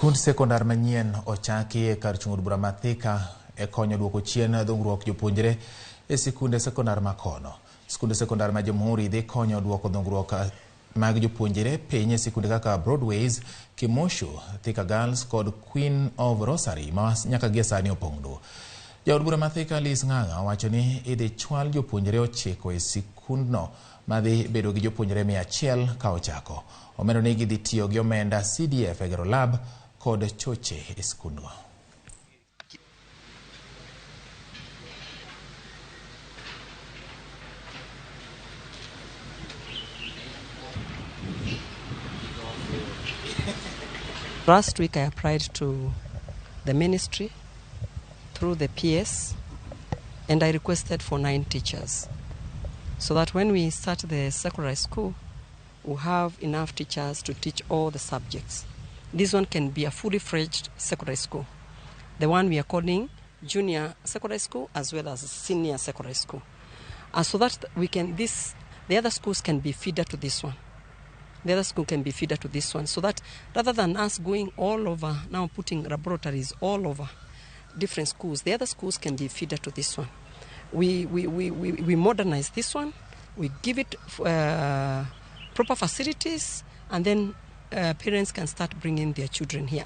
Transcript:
Skund sekondar manyien ochaki e kar chung bura ma Thika e konyo duoko chien dhungruok jopuonjre e sikunde sekondar ma kono. Skunde sekondar ma Jamhuri dhi konyo duoko dhungruok mag jopuonjre piny e sikunde kaka Broadways, Kimosho, Thika Girls kod Queen of Rosary ma nyaka gie sani opong'o. Jaod bura ma Thika Liz Ng'ang'a wacho ni idhi chwal jopuonjre 9 e sikundno madhi bedo gi jopuonjre 100 ka ochako. Omedo ni gidhi tiyo gi omenda CDF e gero lab kod choche e skundno. Last week I applied to the ministry through the PS and I requested for 9 teachers so that when we start the secondary school we'll have enough teachers to teach all the subjects. This one can be a fully fledged secondary school. The one we are calling junior secondary school as well as senior secondary school. So that we can the other schools can be feeder to this one. The other school can be feeder to this one, so that rather than us going all over, now putting laboratories all over different schools, the other schools can be feeder to this one. We modernize this one, we give it proper facilities, and then parents can start bringing their children here.